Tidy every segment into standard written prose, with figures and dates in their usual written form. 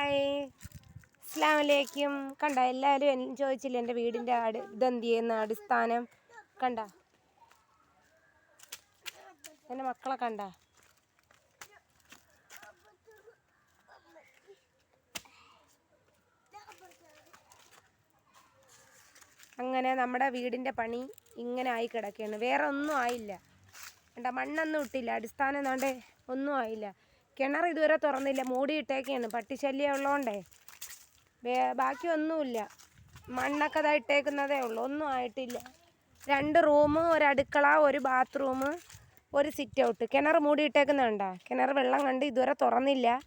Hi, അസ്സലാമു അലൈക്കും. കണ്ട എല്ലാവരും ചോദിച്ചില്ല എൻ്റെ വീടിൻ്റെ ഇതെന്ത് ചെയ്യുന്ന അടിസ്ഥാനം കണ്ട, എൻ്റെ മക്കളെ കണ്ട. അങ്ങനെ നമ്മുടെ വീടിൻ്റെ പണി ഇങ്ങനെ ആയി കിടക്കുകയാണ്. വേറെ ഒന്നും ആയില്ല. കണ്ട, മണ്ണൊന്നും ഇട്ടില്ല, അടിസ്ഥാനം എന്നാണ്ടേ ഒന്നും ആയില്ല. കിണർ ഇതുവരെ തുറന്നില്ല, മൂടിയിട്ടേക്കാണ്. പട്ടിശല്യം ഉള്ളതുകൊണ്ടേ ബാക്കി ഒന്നുമില്ല. മണ്ണൊക്കെ ഇതാ ഇട്ടേക്കുന്നതേ ഉള്ളൂ, ഒന്നും ആയിട്ടില്ല. 2 റൂം, ഒരു അടുക്കള, ഒരു ബാത്റൂം, ഒരു സിറ്റ് ഔട്ട്. കിണർ മൂടിയിട്ടേക്കുന്നുണ്ടോ? കിണർ വെള്ളം കണ്ട് ഇതുവരെ തുറന്നില്ല.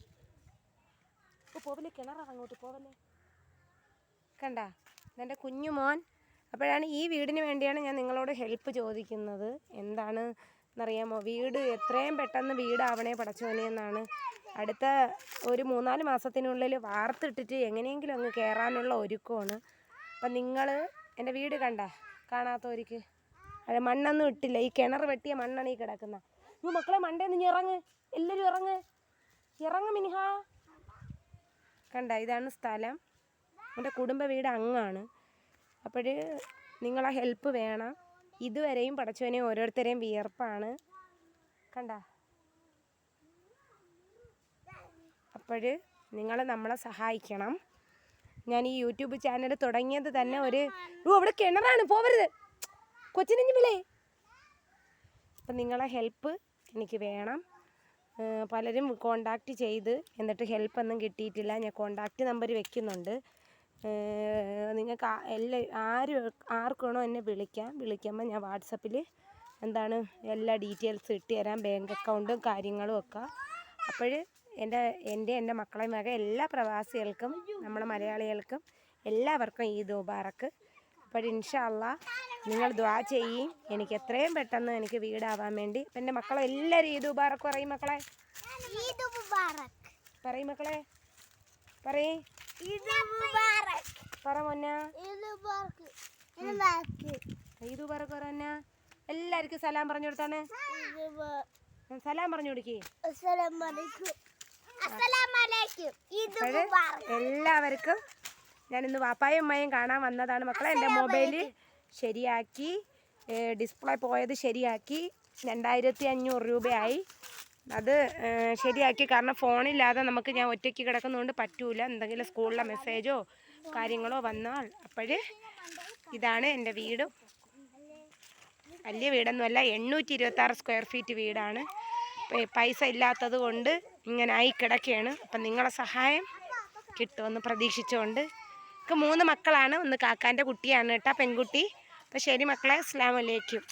പോവല്ലേ, കിണർ അങ്ങോട്ട് പോവല്ലേ. കണ്ട, എൻ്റെ കുഞ്ഞുമോൻ. അപ്പോഴാണ് ഈ വീടിന് വേണ്ടിയാണ് ഞാൻ നിങ്ങളോട് ഹെൽപ്പ് ചോദിക്കുന്നത്. എന്താണ് എന്നറിയാമോ, വീട് എത്രയും പെട്ടെന്ന് വീടാവണേ പടച്ചോനെ എന്നാണ്. അടുത്ത ഒരു 3-4 മാസത്തിനുള്ളിൽ വാർത്തിട്ടിട്ട് എങ്ങനെയെങ്കിലും അങ്ങ് കയറാനുള്ള ഒരുക്കമാണ്. അപ്പം നിങ്ങൾ എൻ്റെ വീട് കണ്ട, കാണാത്തവർക്ക് അത് മണ്ണൊന്നും ഇട്ടില്ല. ഈ കിണർ വെട്ടിയ മണ്ണാണ് ഈ കിടക്കുന്നത്. മക്കളെ മണ്ടേന്ന് ഇനി ഇറങ്ങ്, എല്ലാവരും ഇറങ്ങ് മിനിഹ. കണ്ട, ഇതാണ് സ്ഥലം. എൻ്റെ കുടുംബ വീട് അങ്ങാണ്. അപ്പോൾ നിങ്ങളെ ഹെൽപ്പ് വേണം. ഇതുവരെയും പടച്ചവനെ ഓരോരുത്തരെയും വിയർപ്പാണ് കണ്ട. അപ്പോൾ നിങ്ങൾ നമ്മളെ സഹായിക്കണം. ഞാൻ ഈ യൂട്യൂബ് ചാനൽ തുടങ്ങിയത് തന്നെ അവിടെ കിണറാണ്, പോവരുത് കൊച്ചിനെ വിളേ. അപ്പം നിങ്ങളെ ഹെൽപ്പ് എനിക്ക് വേണം. പലരും കോണ്ടാക്റ്റ് ചെയ്ത് എന്നിട്ട് ഹെൽപ്പൊന്നും കിട്ടിയിട്ടില്ല. ഞാൻ കോണ്ടാക്റ്റ് നമ്പർ വെക്കുന്നുണ്ട്. നിങ്ങൾക്ക് ആർക്ക് വേണോ എന്നെ വിളിക്കുമ്പോൾ ഞാൻ വാട്സപ്പിൽ എന്താണ് എല്ലാ ഡീറ്റെയിൽസ് ഇട്ട് തരാം, ബാങ്ക് അക്കൗണ്ടും കാര്യങ്ങളും ഒക്കെ. അപ്പോൾ എൻ്റെ മക്കളെ മക എല്ലാ പ്രവാസികൾക്കും നമ്മുടെ മലയാളികൾക്കും എല്ലാവർക്കും ഈദ് മുബാറക്ക്. അപ്പോൾ ഇൻഷാ അല്ലാഹ് നിങ്ങൾ ദുആ ചെയ്യും എനിക്ക് എത്രയും പെട്ടെന്ന് എനിക്ക് വീടാവാൻ വേണ്ടി. അപ്പം എൻ്റെ മക്കളെ എല്ലാവരും ഈദ് മുബാറക്ക് പറയും മക്കളെ. പറയും മക്കളെ, പറയും പറ മോന്ന. ഈദ് മുബാറക്ക് പറ. എല്ലാവർക്കും സലാം പറഞ്ഞു കൊടുത്താണ്. സലാം പറഞ്ഞു കൊടുക്കേ. എല്ലാവർക്കും ഞാനിന്ന് വാപ്പായും ഉമ്മയും കാണാൻ വന്നതാണ് മക്കളെ. എൻ്റെ മൊബൈൽ ശരിയാക്കി, ഡിസ്പ്ലേ പോയത് ശരിയാക്കി. 2500 രൂപയായി. അത് ശരിയാക്കി. കാരണം ഫോണില്ലാതെ നമുക്ക്, ഞാൻ ഒറ്റയ്ക്ക് കിടക്കുന്നതുകൊണ്ട് പറ്റൂല. എന്തെങ്കിലും സ്കൂളിലെ മെസ്സേജോ കാര്യങ്ങളോ വന്നാൽ. അപ്പോൾ ഇതാണ് എൻ്റെ വീട്. വലിയ വീടൊന്നുമല്ല, 826 സ്ക്വയർ ഫീറ്റ് വീടാണ്. പൈസ ഇല്ലാത്തത് കൊണ്ട് ഇങ്ങനെ ആയി കിടക്കുകയാണ്. അപ്പം നിങ്ങളെ സഹായം കിട്ടുമെന്ന് പ്രതീക്ഷിച്ചുകൊണ്ട്. എനിക്ക് 3 മക്കളാണ്. ഒന്ന് കാക്കാൻ്റെ കുട്ടിയാണ് കേട്ടോ, പെൺകുട്ടി. അപ്പം ശരി മക്കളെ, അസ്സലാമു അലൈക്കും.